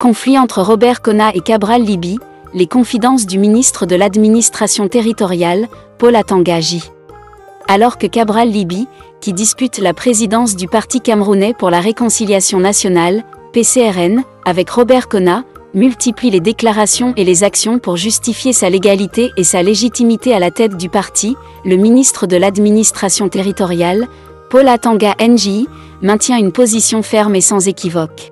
Conflit entre Robert Conat et Cabral Libby, les confidences du ministre de l'Administration territoriale, Paul Atanga J. Alors que Cabral Libby, qui dispute la présidence du Parti camerounais pour la réconciliation nationale, PCRN, avec Robert Conat, multiplie les déclarations et les actions pour justifier sa légalité et sa légitimité à la tête du parti, le ministre de l'Administration territoriale, Paul Atanga NJ, maintient une position ferme et sans équivoque.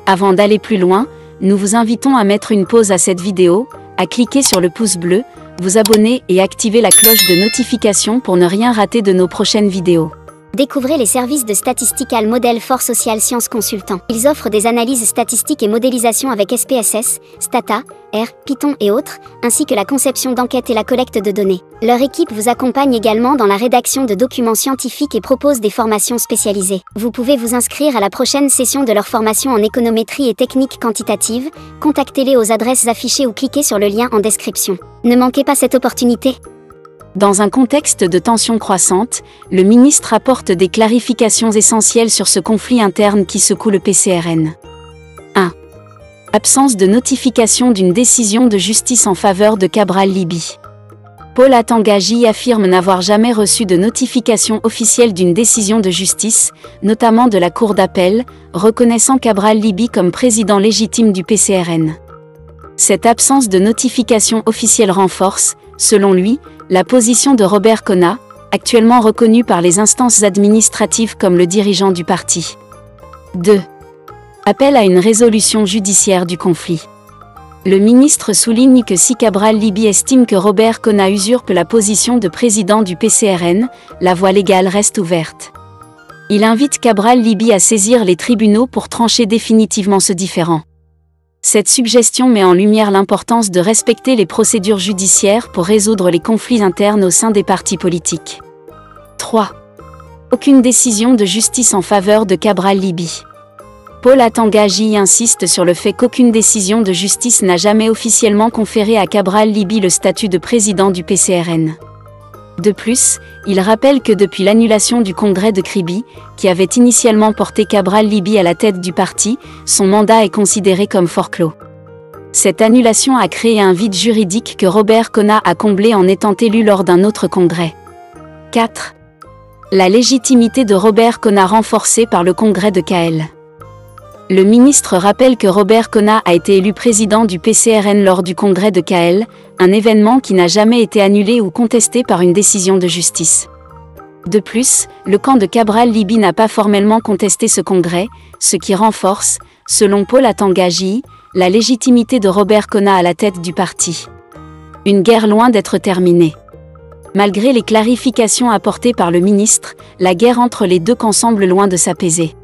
Avant d'aller plus loin, nous vous invitons à mettre une pause à cette vidéo, à cliquer sur le pouce bleu, vous abonner et activer la cloche de notification pour ne rien rater de nos prochaines vidéos. Découvrez les services de Statistical Model for Social Science Consultant. Ils offrent des analyses statistiques et modélisation avec SPSS, Stata, R, Python et autres, ainsi que la conception d'enquêtes et la collecte de données. Leur équipe vous accompagne également dans la rédaction de documents scientifiques et propose des formations spécialisées. Vous pouvez vous inscrire à la prochaine session de leur formation en économétrie et techniques quantitatives. Contactez-les aux adresses affichées ou cliquez sur le lien en description. Ne manquez pas cette opportunité. Dans un contexte de tensions croissantes, le ministre apporte des clarifications essentielles sur ce conflit interne qui secoue le PCRN. 1. Absence de notification d'une décision de justice en faveur de Cabral Libby. Paul Atanga J affirme n'avoir jamais reçu de notification officielle d'une décision de justice, notamment de la Cour d'appel, reconnaissant Cabral Libby comme président légitime du PCRN. Cette absence de notification officielle renforce, selon lui, la position de Robert Conat, actuellement reconnu par les instances administratives comme le dirigeant du parti. 2. Appel à une résolution judiciaire du conflit. Le ministre souligne que si Cabral Libby estime que Robert Conat usurpe la position de président du PCRN, la voie légale reste ouverte. Il invite Cabral Libby à saisir les tribunaux pour trancher définitivement ce différend. Cette suggestion met en lumière l'importance de respecter les procédures judiciaires pour résoudre les conflits internes au sein des partis politiques. 3. Aucune décision de justice en faveur de Cabral Libby. Paul Atanga J insiste sur le fait qu'aucune décision de justice n'a jamais officiellement conféré à Cabral Libby le statut de président du PCRN. De plus, il rappelle que depuis l'annulation du congrès de Kribi, qui avait initialement porté Cabral Libby à la tête du parti, son mandat est considéré comme forclos. Cette annulation a créé un vide juridique que Robert Conat a comblé en étant élu lors d'un autre congrès. 4. La légitimité de Robert Conat renforcée par le congrès de KL. Le ministre rappelle que Robert Conat a été élu président du PCRN lors du congrès de KL, un événement qui n'a jamais été annulé ou contesté par une décision de justice. De plus, le camp de Cabral Libby n'a pas formellement contesté ce congrès, ce qui renforce, selon Paul Atanga J, la légitimité de Robert Conat à la tête du parti. Une guerre loin d'être terminée. Malgré les clarifications apportées par le ministre, la guerre entre les deux camps semble loin de s'apaiser.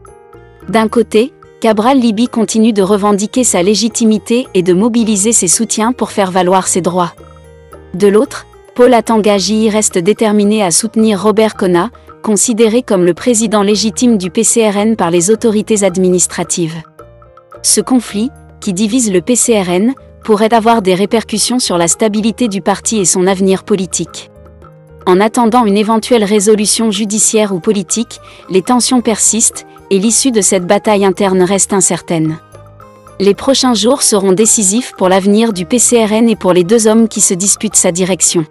D'un côté, Cabral Libby continue de revendiquer sa légitimité et de mobiliser ses soutiens pour faire valoir ses droits. De l'autre, Paul Atanga J reste déterminé à soutenir Robert Conat, considéré comme le président légitime du PCRN par les autorités administratives. Ce conflit, qui divise le PCRN, pourrait avoir des répercussions sur la stabilité du parti et son avenir politique. En attendant une éventuelle résolution judiciaire ou politique, les tensions persistent, et l'issue de cette bataille interne reste incertaine. Les prochains jours seront décisifs pour l'avenir du PCRN et pour les deux hommes qui se disputent sa direction.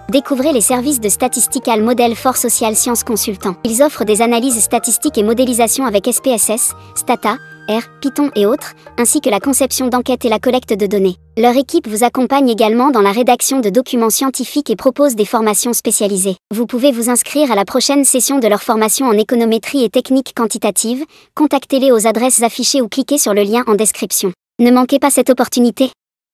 Découvrez les services de Statistical Model for Social Science Consultant. Ils offrent des analyses statistiques et modélisation avec SPSS, Stata, R, Python et autres, ainsi que la conception d'enquêtes et la collecte de données. Leur équipe vous accompagne également dans la rédaction de documents scientifiques et propose des formations spécialisées. Vous pouvez vous inscrire à la prochaine session de leur formation en économétrie et techniques quantitatives. Contactez-les aux adresses affichées ou cliquez sur le lien en description. Ne manquez pas cette opportunité.